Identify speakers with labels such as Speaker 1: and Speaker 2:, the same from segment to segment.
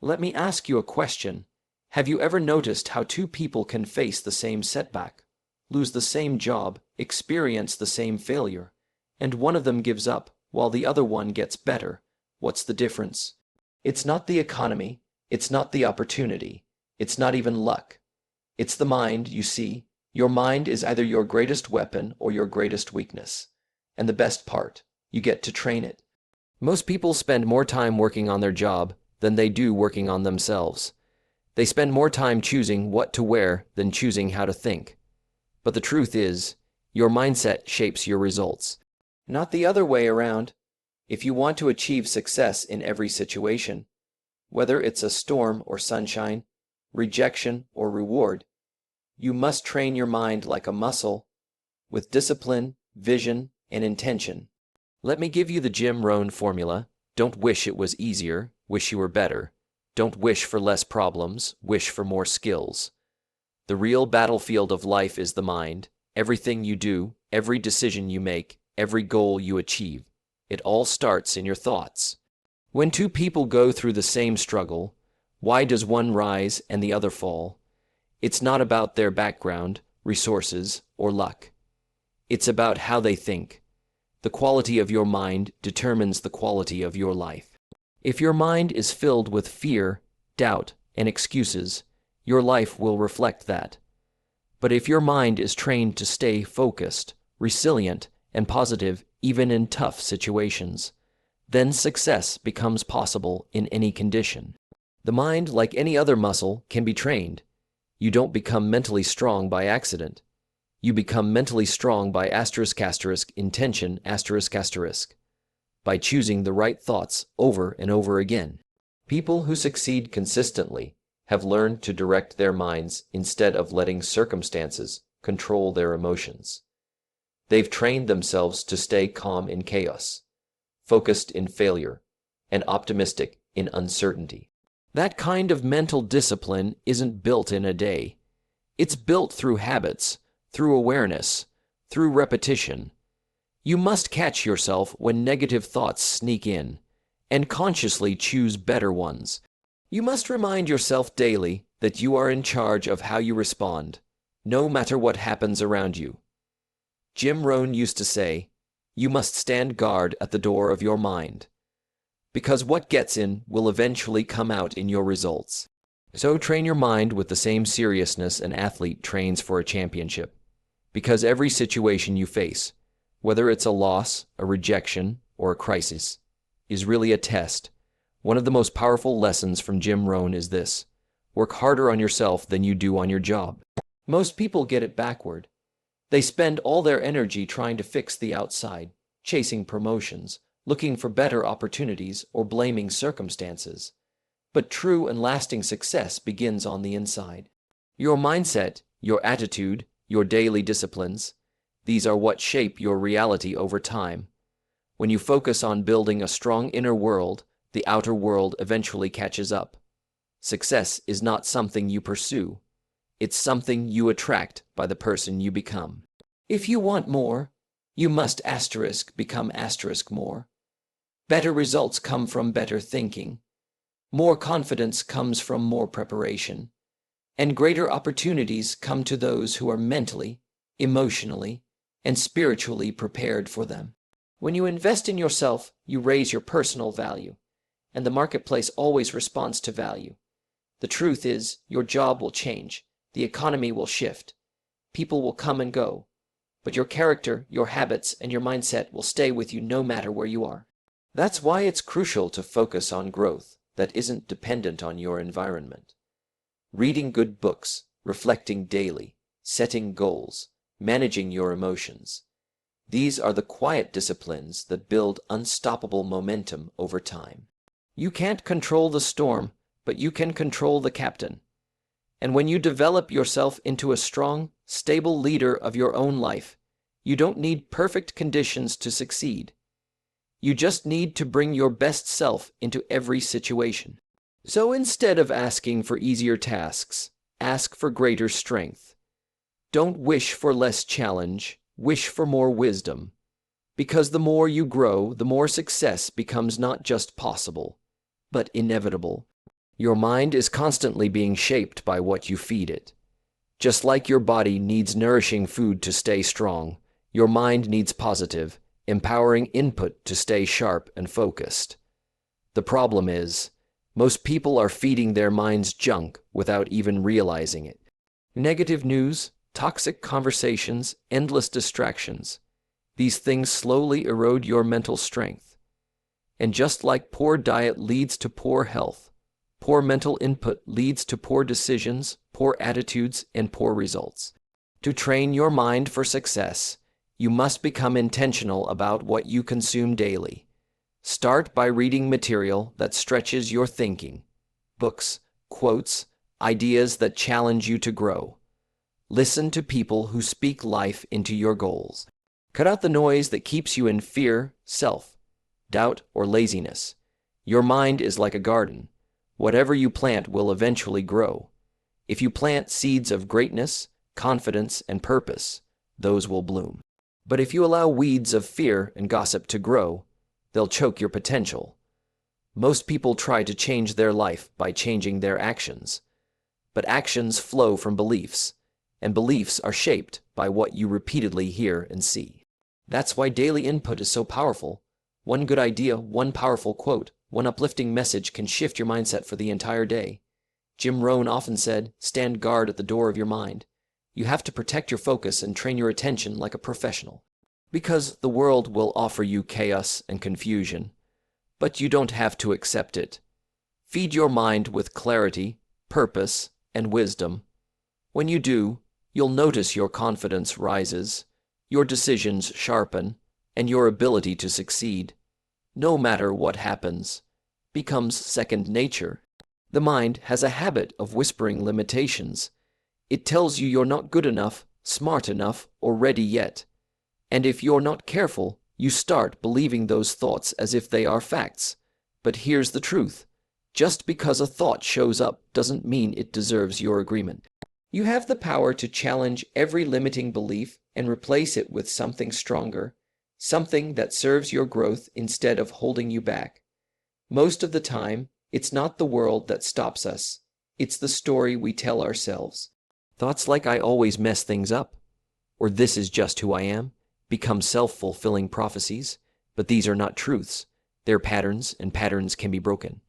Speaker 1: Let me ask you a question. Have you ever noticed how two people can face the same setback, lose the same job, experience the same failure, and one of them gives up while the other one gets better? What's the difference? It's not the economy, it's not the opportunity, it's not even luck. It's the mind, you see. Your mind is either your greatest weapon or your greatest weakness. And the best part, you get to train it. Most people spend more time working on their job than they do working on themselves. They spend more time choosing what to wear than choosing how to think. But the truth is, your mindset shapes your results, not the other way around. If you want to achieve success in every situation, whether it's a storm or sunshine, rejection or reward, you must train your mind like a muscle, with discipline, vision, and intention. Let me give you the Jim Rohn formula. Don't wish it was easier, wish you were better. Don't wish for less problems, wish for more skills. The real battlefield of life is the mind. Everything you do, every decision you make, every goal you achieve, it all starts in your thoughts. When two people go through the same struggle, why does one rise and the other fall? It's not about their background, resources, or luck. It's about how they think. The quality of your mind determines the quality of your life. If your mind is filled with fear, doubt, and excuses, your life will reflect that. But if your mind is trained to stay focused, resilient, and positive even in tough situations, then success becomes possible in any condition. The mind, like any other muscle, can be trained. You don't become mentally strong by accident. You become mentally strong by intention, by choosing the right thoughts over and over again. People who succeed consistently have learned to direct their minds instead of letting circumstances control their emotions. They've trained themselves to stay calm in chaos, focused in failure, and optimistic in uncertainty. That kind of mental discipline isn't built in a day. It's built through habits, through awareness, through repetition. You must catch yourself when negative thoughts sneak in, and consciously choose better ones. You must remind yourself daily that you are in charge of how you respond, no matter what happens around you. Jim Rohn used to say, "You must stand guard at the door of your mind, because what gets in will eventually come out in your results." So train your mind with the same seriousness an athlete trains for a championship, because every situation you face, whether it's a loss, a rejection, or a crisis, is really a test. One of the most powerful lessons from Jim Rohn is this: work harder on yourself than you do on your job. Most people get it backward. They spend all their energy trying to fix the outside, chasing promotions, looking for better opportunities, or blaming circumstances. But true and lasting success begins on the inside. Your mindset, your attitude, your daily disciplines, these are what shape your reality over time. When you focus on building a strong inner world, the outer world eventually catches up. Success is not something you pursue. It's something you attract by the person you become. If you want more, you must become more. Better results come from better thinking. More confidence comes from more preparation. And greater opportunities come to those who are mentally, emotionally, and spiritually prepared for them. When you invest in yourself, you raise your personal value, and the marketplace always responds to value. The truth is, your job will change, the economy will shift, people will come and go, but your character, your habits, and your mindset will stay with you no matter where you are. That's why it's crucial to focus on growth that isn't dependent on your environment. Reading good books, reflecting daily, setting goals, managing your emotions. These are the quiet disciplines that build unstoppable momentum over time. You can't control the storm, but you can control the captain. And when you develop yourself into a strong, stable leader of your own life, you don't need perfect conditions to succeed. You just need to bring your best self into every situation. So instead of asking for easier tasks, ask for greater strength. Don't wish for less challenge, wish for more wisdom. Because the more you grow, the more success becomes not just possible, but inevitable. Your mind is constantly being shaped by what you feed it. Just like your body needs nourishing food to stay strong, your mind needs positive, empowering input to stay sharp and focused. The problem is, most people are feeding their minds junk without even realizing it. Negative news, toxic conversations, endless distractions. These things slowly erode your mental strength. And just like poor diet leads to poor health, poor mental input leads to poor decisions, poor attitudes, and poor results. To train your mind for success, you must become intentional about what you consume daily. Start by reading material that stretches your thinking. Books, quotes, ideas that challenge you to grow. Listen to people who speak life into your goals. Cut out the noise that keeps you in fear, self-doubt, or laziness. Your mind is like a garden. Whatever you plant will eventually grow. If you plant seeds of greatness, confidence, and purpose, those will bloom. But if you allow weeds of fear and gossip to grow, they'll choke your potential. Most people try to change their life by changing their actions. But actions flow from beliefs, and beliefs are shaped by what you repeatedly hear and see. That's why daily input is so powerful. One good idea, one powerful quote, one uplifting message can shift your mindset for the entire day. Jim Rohn often said, "Stand guard at the door of your mind." You have to protect your focus and train your attention like a professional. Because the world will offer you chaos and confusion, but you don't have to accept it. Feed your mind with clarity, purpose, and wisdom. When you do, you'll notice your confidence rises, your decisions sharpen, and your ability to succeed, no matter what happens, becomes second nature. The mind has a habit of whispering limitations. It tells you you're not good enough, smart enough, or ready yet. And if you're not careful, you start believing those thoughts as if they are facts. But here's the truth. Just because a thought shows up doesn't mean it deserves your agreement. You have the power to challenge every limiting belief and replace it with something stronger, something that serves your growth instead of holding you back. Most of the time, it's not the world that stops us. It's the story we tell ourselves. Thoughts like "I always mess things up," or "this is just who I am," become self-fulfilling prophecies, but these are not truths. They're patterns, and patterns can be broken.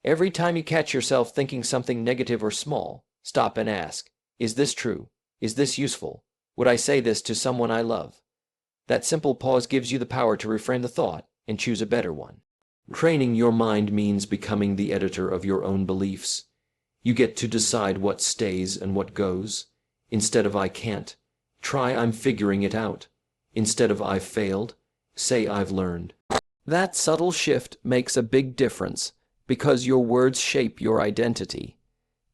Speaker 1: Every time you catch yourself thinking something negative or small, stop and ask, is this true? Is this useful? Would I say this to someone I love? That simple pause gives you the power to reframe the thought and choose a better one. Training your mind means becoming the editor of your own beliefs. You get to decide what stays and what goes. Instead of "I can't," try "I'm figuring it out." Instead of "I've failed," say "I've learned." That subtle shift makes a big difference because your words shape your identity,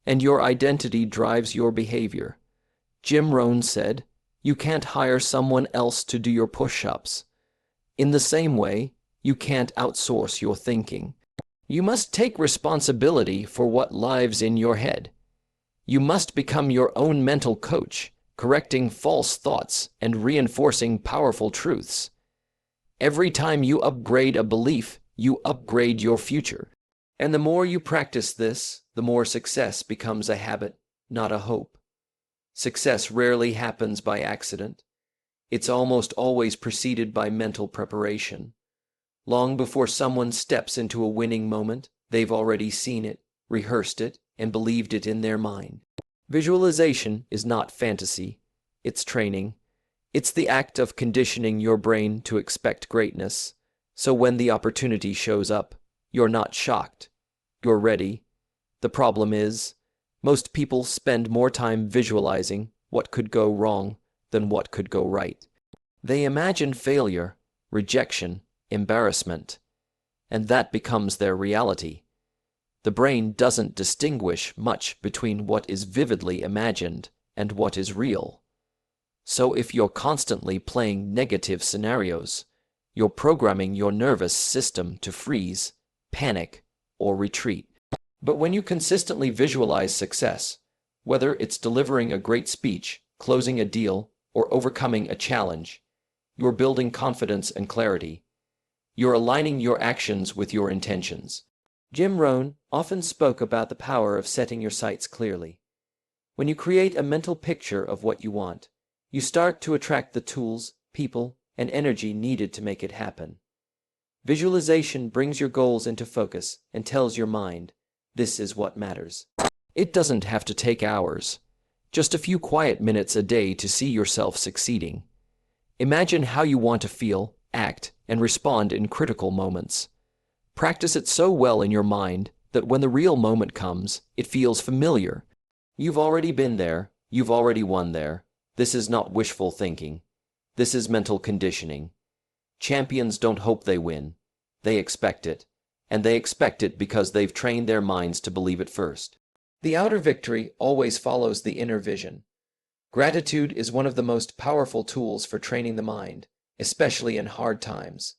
Speaker 1: and your identity drives your behavior. Jim Rohn said, "You can't hire someone else to do your push-ups." In the same way, you can't outsource your thinking. You must take responsibility for what lives in your head. You must become your own mental coach, correcting false thoughts and reinforcing powerful truths. Every time you upgrade a belief, you upgrade your future. And the more you practice this, the more success becomes a habit, not a hope. Success rarely happens by accident. It's almost always preceded by mental preparation. Long before someone steps into a winning moment, they've already seen it, rehearsed it, and believed it in their mind. Visualization is not fantasy, it's training. It's the act of conditioning your brain to expect greatness, so when the opportunity shows up, you're not shocked. You're ready. The problem is, most people spend more time visualizing what could go wrong than what could go right. They imagine failure, rejection, embarrassment, and that becomes their reality. The brain doesn't distinguish much between what is vividly imagined and what is real. So if you're constantly playing negative scenarios, you're programming your nervous system to freeze, panic, or retreat. But when you consistently visualize success, whether it's delivering a great speech, closing a deal, or overcoming a challenge, you're building confidence and clarity. You're aligning your actions with your intentions. Jim Rohn often spoke about the power of setting your sights clearly. When you create a mental picture of what you want, you start to attract the tools, people, and energy needed to make it happen. Visualization brings your goals into focus and tells your mind, this is what matters. It doesn't have to take hours, just a few quiet minutes a day to see yourself succeeding. Imagine how you want to feel, act, and respond in critical moments. Practice it so well in your mind that when the real moment comes, it feels familiar. You've already been there, you've already won there. This is not wishful thinking. This is mental conditioning. Champions don't hope they win. They expect it. And they expect it because they've trained their minds to believe it first. The outer victory always follows the inner vision. Gratitude is one of the most powerful tools for training the mind, especially in hard times.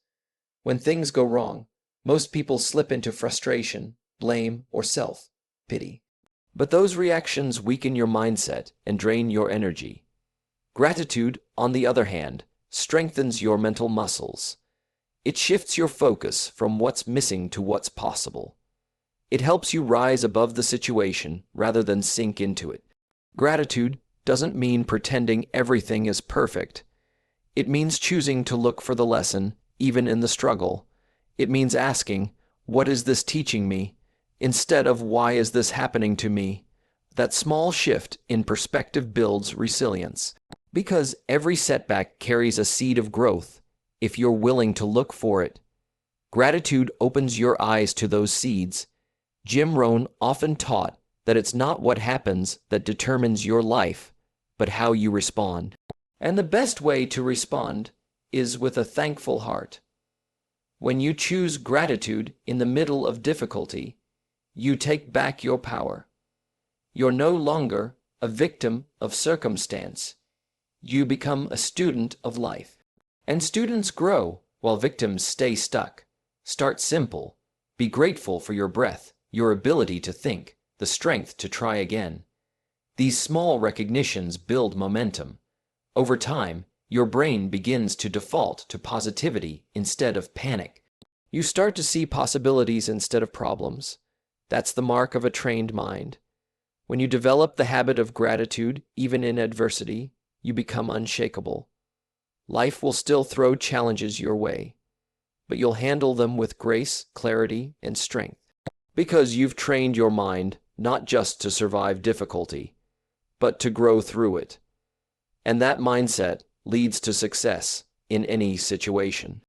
Speaker 1: When things go wrong, most people slip into frustration, blame, or self-pity. But those reactions weaken your mindset and drain your energy. Gratitude, on the other hand, strengthens your mental muscles. It shifts your focus from what's missing to what's possible. It helps you rise above the situation rather than sink into it. Gratitude doesn't mean pretending everything is perfect. It means choosing to look for the lesson, even in the struggle. It means asking, what is this teaching me? Instead of why is this happening to me? That small shift in perspective builds resilience. Because every setback carries a seed of growth, if you're willing to look for it. Gratitude opens your eyes to those seeds. Jim Rohn often taught that it's not what happens that determines your life, but how you respond. And the best way to respond is with a thankful heart. When you choose gratitude in the middle of difficulty, you take back your power. You're no longer a victim of circumstance. You become a student of life. And students grow while victims stay stuck. Start simple. Be grateful for your breath, your ability to think, the strength to try again. These small recognitions build momentum. Over time, your brain begins to default to positivity instead of panic. You start to see possibilities instead of problems. That's the mark of a trained mind. When you develop the habit of gratitude, even in adversity, you become unshakable. Life will still throw challenges your way, but you'll handle them with grace, clarity, and strength. Because you've trained your mind not just to survive difficulty, but to grow through it. And that mindset leads to success in any situation.